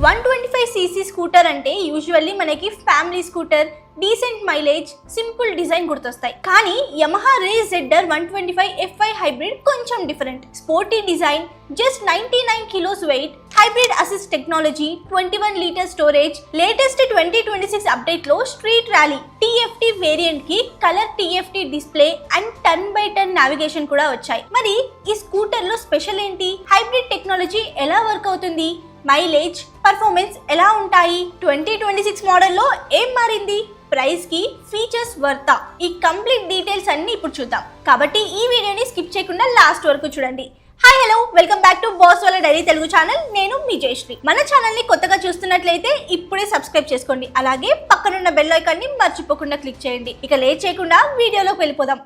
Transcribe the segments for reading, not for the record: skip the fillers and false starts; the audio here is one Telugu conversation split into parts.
125cc స్కూటర్ అంటే యూజువల్లీ మనకి family scooter, decent mileage, simple design గుర్తొస్తాయి. కానీ Yamaha Ray ZR 125 FI hybrid కొంచెం different. Sporty design, just 99 kilos weight, hybrid assist technology, 21 litre storage, latest 2026 update లో స్ట్రీట్ ర్యాలీ TFT వేరియంట్ కి colour TFT display and turn by turn navigation కూడా వచ్చాయి. మరి ఈ స్కూటర్ లో స్పెషల్ ఏంటి? హైబ్రిడ్ టెక్నాలజీ ఎలా వర్క్ అవుతుంది? మైలేజ్, పర్ఫార్మెన్స్ ఎలా ఉంటాయి? 2026 మోడల్లో ఏం మారింది? ప్రైస్ కి ఫీచర్స్ వర్తా? ఈ కంప్లీట్ డీటెయిల్స్ అన్ని ఇప్పుడు చూద్దాం. కాబట్టి ఈ వీడియోని స్కిప్ చేయకుండా లాస్ట్ వరకు చూడండి. Hi hello, welcome back to Bosswala diary Telugu channel. నేను మీ జయశ్రీ. మన ఛానల్ ని కొత్తగా చూస్తున్నట్లయితే ఇప్పుడే సబ్స్క్రైబ్ చేసుకోండి. అలాగే పక్కనున్న బెల్ ఐకాన్ ని మర్చిపోకుండా క్లిక్ చేయండి. ఇక లేట్ చేయకుండా వీడియోలోకి వెళ్ళిపోదాం.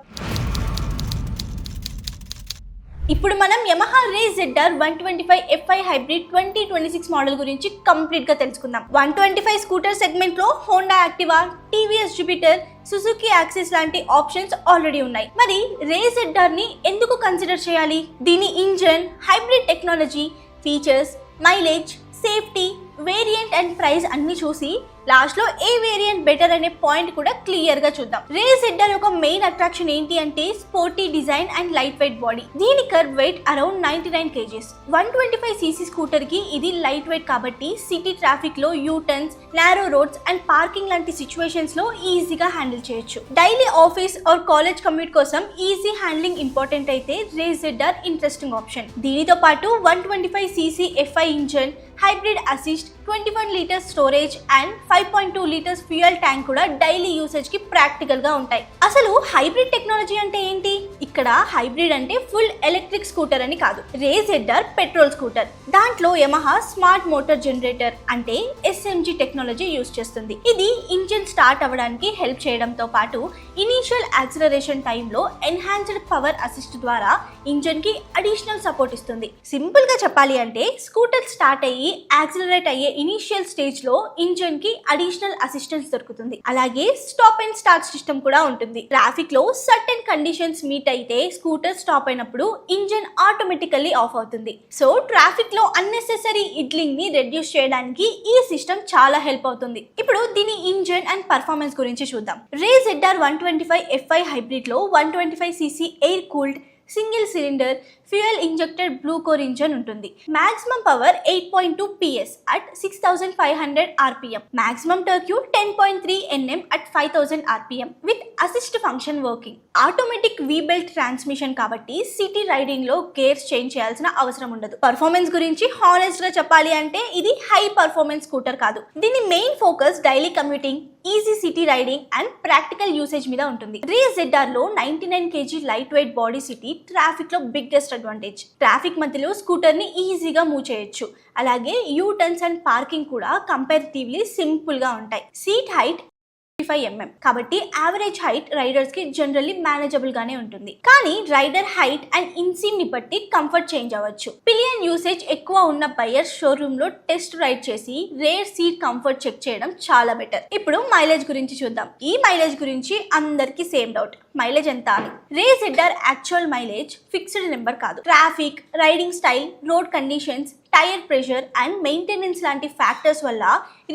ఇప్పుడు మనం Yamaha Ray ZR 125 FI hybrid 2026 model గురించి కంప్లీట్ గా తెలుసుకుందాం. 125 స్కూటర్ సెగ్మెంట్ లో Honda Activa, TVS Jupiter, Suzuki Access లాంటి ఆప్షన్స్ ఆల్రెడీ ఉన్నాయి. మరి రేజ్ ZR ని ఎందుకు కన్సిడర్ చేయాలి? దీని engine, hybrid technology, features, mileage, safety, variant and price అన్ని చూసి లాస్ట్ లో ఏ వేరియంట్ బెటర్ అనే పాయింట్ కూడా క్లియర్ గా చూద్దాం. రేజ్ ZR యొక్క మెయిన్ అట్రాక్షన్ ఏంటి అంటే sporty design and light weight body. దీని kerb weight around 99 kgs. 125cc scooter కి ఇది లైట్ వెయిట్ కాబట్టి సిటీ ట్రాఫిక్ లో U turns, narrow roads and parking లాంటి సిచ్యువేషన్స్ లో ఈజీగా హ్యాండిల్ చేయొచ్చు. Daily office or college commute కోసం ఈజీ హ్యాండ్లింగ్ ఇంపార్టెంట్ అయితే రేజ్ ZR ఇంట్రెస్టింగ్ ఆప్షన్. దీనితో పాటు 125cc FI engine, hybrid assist, 21 litres storage and 5.2 litres fuel tank కూడా డైలీ యూసేజ్ కి ప్రాక్టికల్ గా ఉంటాయి. అసలు హైబ్రిడ్ టెక్నాలజీ అంటే ఏంటి? ఇక్కడ హైబ్రిడ్ అంటే ఫుల్ ఎలక్ట్రిక్ స్కూటర్ అని కాదు. Ray ZR petrol scooter. దాంట్లో యమహా స్మార్ట్ మోటార్ జనరేటర్ అంటే SMG టెక్నాలజీ యూస్ చేస్తుంది. ఇది ఇంజిన్ స్టార్ట్ అవ్వడానికి హెల్ప్ చేయడంతో పాటు ఇనీషియల్ యాక్సిలరేషన్ టైంలో ఎన్హాన్స్డ్ పవర్ అసిస్ట్ ద్వారా ఇంజిన్ కి అడిషనల్ సపోర్ట్ ఇస్తుంది. సింపుల్ గా చెప్పాలి అంటే స్కూటర్ స్టార్ట్ అయ్యి యాక్సిలరేట్ అయ్యే ఇనీషియల్ స్టేజ్ లో ఇంజిన్ కి అడిషనల్ అసిస్టెన్స్ దొరుకుతుంది. అలాగే స్టాప్ అండ్ స్టార్ట్ సిస్టమ్ కూడా ఉంటుంది. ట్రాఫిక్ లో సర్టెన్ కండిషన్స్ మీట్ అయితే స్కూటర్ స్టాప్ అయినప్పుడు ఇంజిన్ ఆటోమేటికల్లీ ఆఫ్ అవుతుంది. సో ట్రాఫిక్ లో అన్నెసెసరీ ఇడ్లింగ్ ని రెడ్యూస్ చేయడానికి ఈ సిస్టమ్ చాలా హెల్ప్ అవుతుంది. ఇప్పుడు దీని ఇంజిన్ అండ్ పర్ఫార్మెన్స్ గురించి చూద్దాం. రేజ్ ZR 125 FI హైబ్రిడ్ లో 125cc air cooled single cylinder fuel injected blue core engine ఉంటుంది. Maximum power 8.2 PS at 6500 RPM. Maximum torque 10.3 Nm at 5000 RPM with assist function working. Automatic V belt transmission కాబట్టి సిటీ రైడింగ్ లో గేర్స్ చేంజ్ చేయాల్సిన అవసరం ఉండదు. పర్ఫార్మెన్స్ గురించి హానెస్ట్ గా చెప్పాలి అంటే ఇది హై పర్ఫార్మెన్స్ స్కూటర్ కాదు. దీని main focus daily commuting, easy city riding and practical usage మీద ఉంటుంది. రేజ్ ZR లో 99 kg light weight body city traffic లో బిగ్గెస్ట్ అడ్వాంటేజ్. ట్రాఫిక్ మధ్యలో స్కూటర్ ని ఈజీగా మూవ్ చేయొచ్చు. అలాగే యూ టర్న్స్ అండ్ పార్కింగ్ కూడా కంపారిటివ్లీ సింపుల్ గా ఉంటాయి. సీట్ హైట్ 55 mm కాబట్టి యావరేజ్ హైట్ రైడర్స్ కి జనరల్లీ మేనేజబుల్ గానే ఉంటుంది. కానీ రైడర్ హైట్ అండ్ ఇన్సీమ్ ని బట్టి కంఫర్ట్ చేంజ్ అవ్వచ్చు. పిలియన్ యూసేజ్ ఎక్కువ ఉన్న బయర్ షోరూమ్ లో టెస్ట్ రైడ్ చేసి రేర్ సీట్ కంఫర్ట్ చెక్ చేయడం చాలా బెటర్. ఇప్పుడు మైలేజ్ గురించి చూద్దాం. ఈ మైలేజ్ గురించి అందరికి సేమ్ డౌట్, మైలేజ్ ఎంత అని. Ray ZR actual mileage fixed number కాదు. Traffic, riding style, road conditions, tyre pressure and maintenance లాంటి ఫ్యాక్టర్స్ వల్ల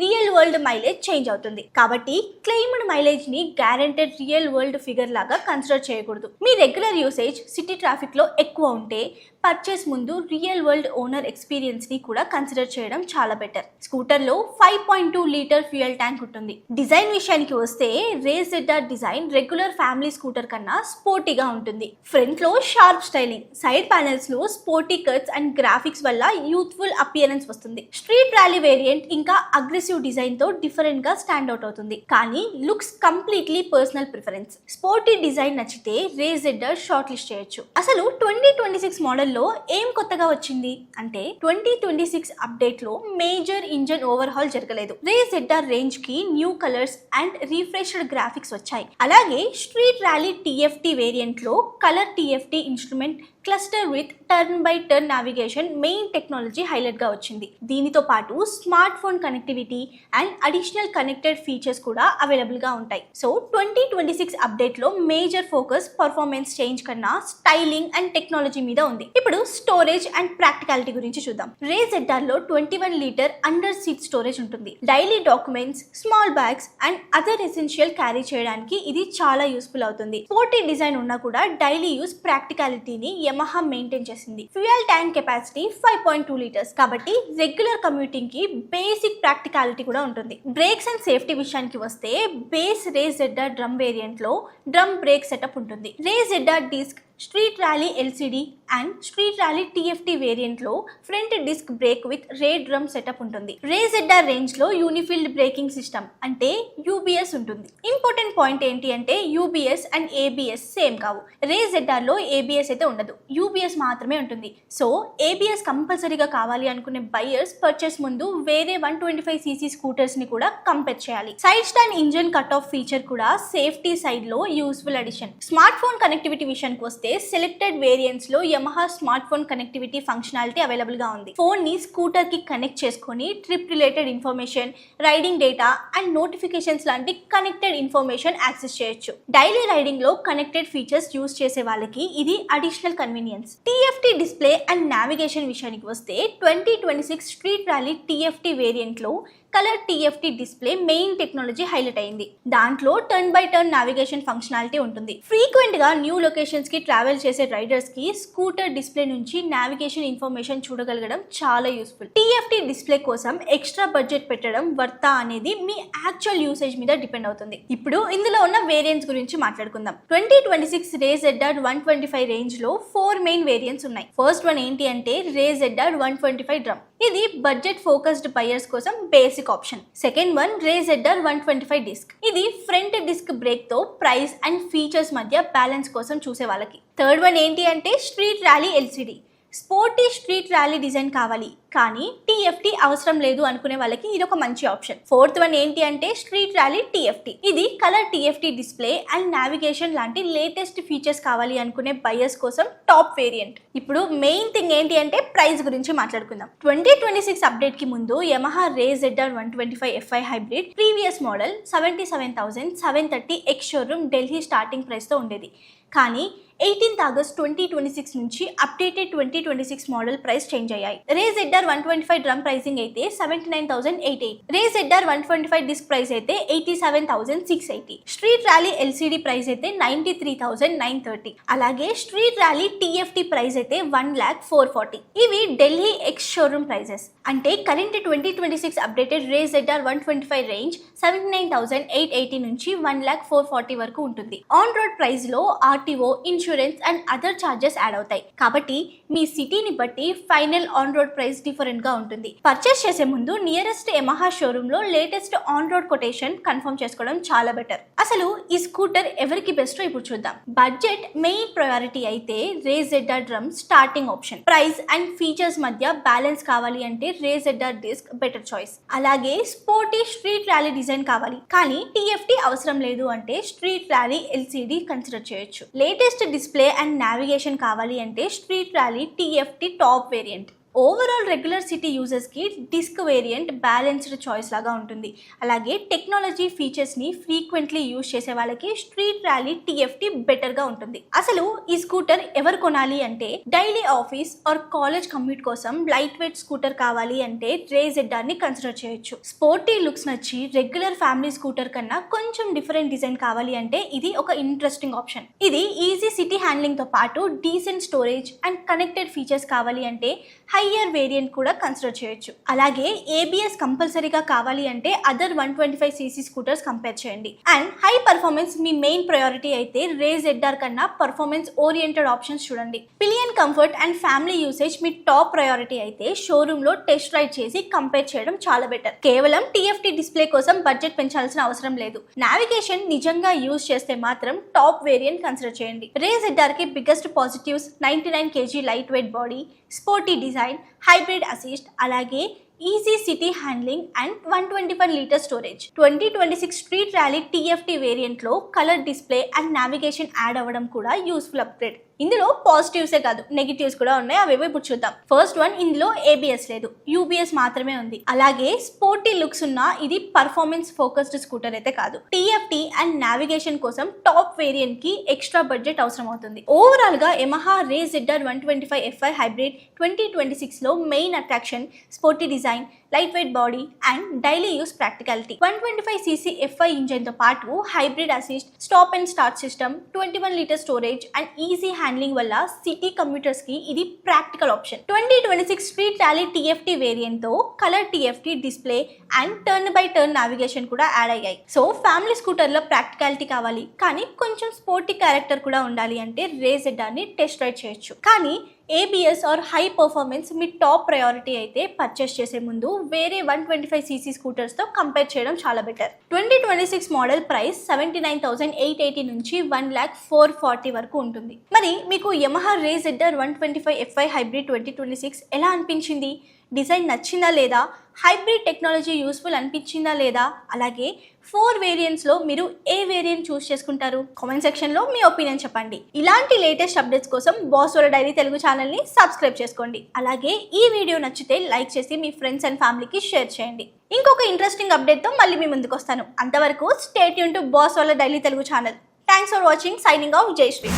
రియల్ వరల్డ్ మైలేజ్ చేంజ్ అవుతుంది. కాబట్టి క్లెయిమ్డ్ మైలేజ్ ని గ్యారెంటెడ్ రియల్ వరల్డ్ ఫిగర్ లాగా కన్సిడర్ చేయకూడదు. మీ రెగ్యులర్ యూసేజ్ సిటీ ట్రాఫిక్ లో ఎక్కువ ఉంటే పర్చేస్ ముందు రియల్ వరల్డ్ ఓనర్ ఎక్స్పీరియన్స్ ని కూడా కన్సిడర్ చేయడం చాలా బెటర్. స్కూటర్ లో 5.2 లీటర్ ఫ్యూయల్ ట్యాంక్ ఉంటుంది. డిజైన్ విషయానికి వస్తే Ray ZR design regular family scooter కన్నా స్పోర్టీగా ఉంటుంది. ఫ్రంట్ లో షార్ప్ స్టైలింగ్, సైడ్ ప్యానెల్స్ లో స్పోర్టీ కట్స్ అండ్ గ్రాఫిక్స్ వల్ల యూత్ఫుల్ అపియరెన్స్ వస్తుంది. స్ట్రీట్ ర్యాలీ వేరియంట్ ఇంకా అగ్రెసివ్ డిజైన్ తో డిఫరెంట్ గా స్టాండ్ అవుట్ అవుతుంది. కానీ looks completely personal preference. Sporty design నచ్చితే రేజ్ ZR షార్ట్ లిస్ట్ చేయొచ్చు. అసలు 2026 మోడల్ లో ఏం కొత్తగా వచ్చింది అంటే 2026 అప్డేట్ లో మేజర్ ఇంజన్ ఓవర్ హాల్ జరగలేదు. రేజ్ ZR రేంజ్ కి new colours and refreshed graphics వచ్చాయి. అలాగే స్ట్రీట్ ర్యాలీ TFT వేరియంట్ లో colour TFT instrument cluster with turn by turn navigation main technology highlight గా వచ్చింది. దీనితో పాటు smart phone connectivity and additional connected features కూడా అవైలబుల్ గా ఉంటాయి. సో 2026 అప్డేట్ లో మేజర్ ఫోకస్ పర్ఫార్మెన్స్ చేంజ్ కన్నా స్టైలింగ్ అండ్ టెక్నాలజీ మీద ఉంది. ఇప్పుడు స్టోరేజ్ అండ్ ప్రాక్టికాలిటీ గురించి చూద్దాం. రే ZR లో 21 లీటర్ అండర్ సీట్ స్టోరేజ్ ఉంటుంది. Daily documents, small bags and other essential carry చేయడానికి ఇది చాలా యూస్ఫుల్ అవుతుంది. స్పోర్టీ డిజైన్ ఉన్నా కూడా డైలీ యూస్ ప్రాక్టికాలిటీని యమహా మెయింటైన్ చేసింది. ఫ్యూయల్ ట్యాంక్ కెపాసిటీ 5.2 లీటర్స్ కాబట్టి రెగ్యులర్ కమ్యూటింగ్ కి బేసిక్ ప్రాక్టికాలిటీ కూడా ఉంటుంది. బ్రేక్స్ అండ్ సేఫ్టీ విషయానికి వస్తే base Ray ZR drum variant లో డ్రమ్ బ్రేక్ సెటప్ ఉంటుంది. Ray ZR disc street rally LCD and street rally TFT variant లో front disc brake with rear drum setup ఉంటుంది. రే ZR రేంజ్ లో యూనిఫీల్డ్ బ్రేకింగ్ సిస్టమ్ అంటే UBS ఉంటుంది. ఇంపార్టెంట్ పాయింట్ ఏంటి అంటే UBS అండ్ ABS సేమ్ కావు. రే ZR లో ABS అయితే ఉండదు, UBS మాత్రమే ఉంటుంది. సో ABS కంపల్సరీగా కావాలి అనుకునే బయర్స్ పర్చేస్ ముందు వేరే 125cc స్కూటర్స్ ని కూడా కంపేర్ చేయాలి. Side stand engine cut off feature కూడా సేఫ్టీ సైడ్ లో useful addition. Smart phone connectivity విషయానికి వస్తే సెలెక్టెడ్ వేరియంట్స్ లో Yamaha smart phone connectivity functionality available గా ఉంది. ఫోన్ ని స్కూటర్ కి కనెక్ట్ చేసుకొని trip related information, riding data and notifications లాంటి కనెక్టెడ్ ఇన్ఫర్మేషన్ యాక్సెస్ చేయొచ్చు. డైలీ రైడింగ్ లో కనెక్టెడ్ ఫీచర్స్ యూస్ చేసే వాళ్ళకి ఇది additional convenience. TFT display and navigation విషయానికి వస్తే 2026 స్ట్రీట్ ర్యాలీ TFT వేరియంట్ లో colour TFT display main technology highlight అయింది. దాంట్లో turn by turn navigation functionality ఉంటుంది. ఫ్రీక్వెంట్ గా న్యూ లొకేషన్స్ కి ట్రావెల్ చేసే రైడర్స్ కి స్కూటర్ డిస్ప్లే నుంచి నావిగేషన్ ఇన్ఫర్మేషన్ చూడగలగడం చాలా యూస్ఫుల్. TFT డిస్ప్లే కోసం ఎక్స్ట్రా బడ్జెట్ పెట్టడం వర్తా అనేది మీ యాక్చువల్ యూసేజ్ మీద డిపెండ్ అవుతుంది. ఇప్పుడు ఇందులో ఉన్న వేరియంట్స్ గురించి మాట్లాడుకుందాం. 2026 రే ZR 125 రేంజ్ లో 4 మెయిన్ వేరియంట్స్ ఉన్నాయి. ఫస్ట్ వన్ ఏంటి అంటే రే ZR 125 డ్రమ్. ఇది బడ్జెట్ ఫోకస్డ్ బయర్స్ కోసం బేసిక్ ఆప్షన్. సెకండ్ వన్ రే ZR 125 డిస్క్. ఇది ఫ్రంట్ డిస్క్ బ్రేక్ తో ప్రైస్ అండ్ ఫీచర్స్ మధ్య బ్యాలెన్స్ కోసం చూసే వాళ్ళకి. థర్డ్ వన్ ఏంటి అంటే street rally LCD. Sporty street rally design కావాలి కానీ TFT అవసరం లేదు అనుకునే వాళ్ళకి ఇది ఒక మంచి ఆప్షన్. ఫోర్త్ వన్ ఏంటి అంటే స్ట్రీట్ ర్యాలీ TFT. ఇది colour TFT display and navigation లాంటి లేటెస్ట్ ఫీచర్స్ కావాలి అనుకునే బయర్స్ కోసం టాప్ వేరియంట్. ఇప్పుడు మెయిన్ థింగ్ ఏంటి అంటే ప్రైస్ గురించి మాట్లాడుకుందాం. 2026 అప్డేట్ కి ముందు Yamaha Ray ZR 125 FI hybrid previous model 77,730 ex showroom Delhi starting price తో ఉండేది. కానీ 18th ఆగస్ట్ 2026 నుంచి అప్డేటెడ్ 2026 మోడల్ ప్రైస్ చేంజ్ అయ్యాయి. రే ZR 125 డ్రమ్ ప్రైసింగ్ అయితే 79,880. రే ZR 125 డిస్క్ ప్రైస్ అయితే 87,680. స్ట్రీట్ ర్యాలీ LCD ప్రైస్ అయితే 93,930. అలాగే స్ట్రీట్ ర్యాలీ TFT ప్రైస్ అయితే 1,04,40. ఇవి ఢిల్లీ ఎక్స్ షోరూమ్ ప్రైజెస్. అంటే కరెంట్ 2026 అప్డేటెడ్ రే ZR 125 రేంజ్ 79,880 నుంచి 1,04,40 వరకు ఉంటుంది. ఆన్ రోడ్ ప్రైస్ లో RTO, insurance and other charges add అవుతాయి. కాబట్టి మీ సిటీని బట్టి final on road price different గా ఉంటుంది. పర్చేస్ చేసే ముందు నియరెస్ట్ యమహా షోరూమ్ లో latest on road quotation confirm చేసుకోవడం చాలా బెటర్. అసలు ఈ స్కూటర్ ఎవరికి బెస్ట్ ఇప్పుడు చూద్దాం. బడ్జెట్ మెయిన్ ప్రయారిటీ అయితే రే ZR drum starting option. Price and features మధ్య బ్యాలెన్స్ కావాలి అంటే Ray ZR disc better choice. అలాగే స్పోర్టీ స్ట్రీట్ ర్యాలీ డిజైన్ కావాలి కానీ TFT అవసరం లేదు అంటే స్ట్రీట్ ర్యాలీ LCD కన్సిడర్ చేయొచ్చు. లేటెస్ట్ డిస్ప్లే అండ్ నావిగేషన్ కావాలి అంటే street rally TFT top variant. Overall regular city users కి డిస్క్ వేరియంట్ బ్యాలెన్స్డ్ చాయిస్ లాగా ఉంటుంది. అలాగే టెక్నాలజీ ఫీచర్స్ ని ఫ్రీక్వెంట్లీ యూజ్ చేసే వాళ్ళకి స్ట్రీట్ ర్యాలీ TFT బెటర్ గా ఉంటుంది. అసలు ఈ స్కూటర్ ఎవరు కొనాలి అంటే daily office or college commute కోసం లైట్ వెయిట్ స్కూటర్ కావాలి అంటే రే ZR ని కన్సిడర్ చేయొచ్చు. స్పోర్టీ లుక్స్ నచ్చి రెగ్యులర్ ఫ్యామిలీ స్కూటర్ కన్నా కొంచెం డిఫరెంట్ డిజైన్ కావాలి అంటే ఇది ఒక ఇంట్రెస్టింగ్ ఆప్షన్. ఇది ఈజీ సిటీ హ్యాండ్లింగ్ తో పాటు decent storage and connected features కావాలి అంటే హయ్యర్ వేరియంట్ కూడా కన్సిడర్ చేయొచ్చు. అలాగే ABS కంపల్సరీగా కావాలి అంటే అదర్ 125cc స్కూటర్స్ కంపేర్ చేయండి. And high performance me main priority అయితే రే ZR కన్నా పర్ఫార్మెన్స్ ఓరియంటెడ్ ఆప్షన్స్ చూడండి. Pillion comfort and family usage me top priority అయితే షోరూమ్ లో టెస్ట్ రైడ్ చేసి కంపేర్ చేయడం చాలా బెటర్. కేవలం TFT డిస్ప్లే కోసం బడ్జెట్ పెంచాల్సిన అవసరం లేదు. నావిగేషన్ నిజంగా యూజ్ చేస్తే మాత్రం టాప్ వేరియంట్ కన్సిడర్ చేయండి. రే ZR కి biggest positives 99 kg light weight body, sporty design, hybrid assist, అలాగే easy city handling and 125 litre storage. 2026 street rally TFT variant లో colour display and navigation add అవ్వడం కూడా యూస్ఫుల్ అప్గ్రేడ్. ఇందులో పాజిటివ్సే కాదు నెగిటివ్స్ కూడా ఉన్నాయి, అవేవో ఇప్పుడు చూద్దాం. ఫస్ట్ వన్, ఇందులో ABS లేదు, UBS మాత్రమే ఉంది. అలాగే స్పోర్టీ లుక్స్ ఉన్న ఇది పర్ఫార్మెన్స్ ఫోకస్డ్ స్కూటర్ అయితే కాదు. TFT అండ్ నావిగేషన్ కోసం టాప్ వేరియంట్ కి ఎక్స్ట్రా బడ్జెట్ అవసరం అవుతుంది. ఓవరాల్ గా Yamaha Ray ZR 125 FI hybrid 2026 లో main attraction sporty design, light weight body and daily use practicality. 125cc FI engine తో పాటు hybrid assist, stop and start system, 21 litre storage and easy handling వల్ల సిటీ కమ్యూటర్స్ కి ఇది practical option. 2026 street rally TFT variant తో colour TFT display and turn by turn navigation కూడా యాడ్ అయ్యాయి. సో ఫ్యామిలీ స్కూటర్ లో ప్రాక్టికాలిటీ కావాలి కానీ కొంచెం స్పోర్టీ క్యారెక్టర్ కూడా ఉండాలి అంటే రే ZR ని టెస్ట్ రైడ్ చేయొచ్చు. కానీ ABS ఆర్ హై పర్ఫార్మెన్స్ మీ టాప్ ప్రయారిటీ అయితే పర్చేస్ చేసే ముందు వేరే 125cc స్కూటర్స్ తో కంపేర్ చేయడం చాలా బెటర్. 2026 మోడల్ ప్రైస్ 79,880 నుంచి 1,04,40 వరకు ఉంటుంది. మరి మీకు Yamaha Ray ZR 125 FI hybrid 2026 ఎలా అనిపించింది? డిజైన్ నచ్చిందా లేదా? హైబ్రిడ్ టెక్నాలజీ యూస్ఫుల్ అనిపించిందా లేదా? అలాగే 4 వేరియంట్స్లో మీరు ఏ వేరియంట్ చూస్ చేసుకుంటారు? కామెంట్ సెక్షన్లో మీ ఒపీనియన్ చెప్పండి. ఇలాంటి లేటెస్ట్ అప్డేట్స్ కోసం బాస్ వాళ్ళ డైరీ తెలుగు ఛానల్ని సబ్స్క్రైబ్ చేసుకోండి. అలాగే ఈ వీడియో నచ్చితే లైక్ చేసి మీ ఫ్రెండ్స్ అండ్ ఫ్యామిలీకి షేర్ చేయండి. ఇంకొక ఇంట్రెస్టింగ్ అప్డేట్తో మళ్ళీ మీ ముందుకు వస్తాను. అంతవరకు stay tuned to Bosswala diary Telugu channel. Thanks for watching. Signing off, Jayashree.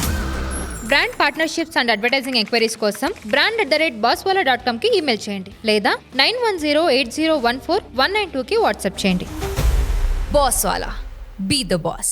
Brand partnerships and advertising enquiries కోసం brand@bosswala.com కి ఈమెయిల్ చేయండి లేదా 9108014192కి వాట్సాప్ చేయండి. Bosswala. Be the boss.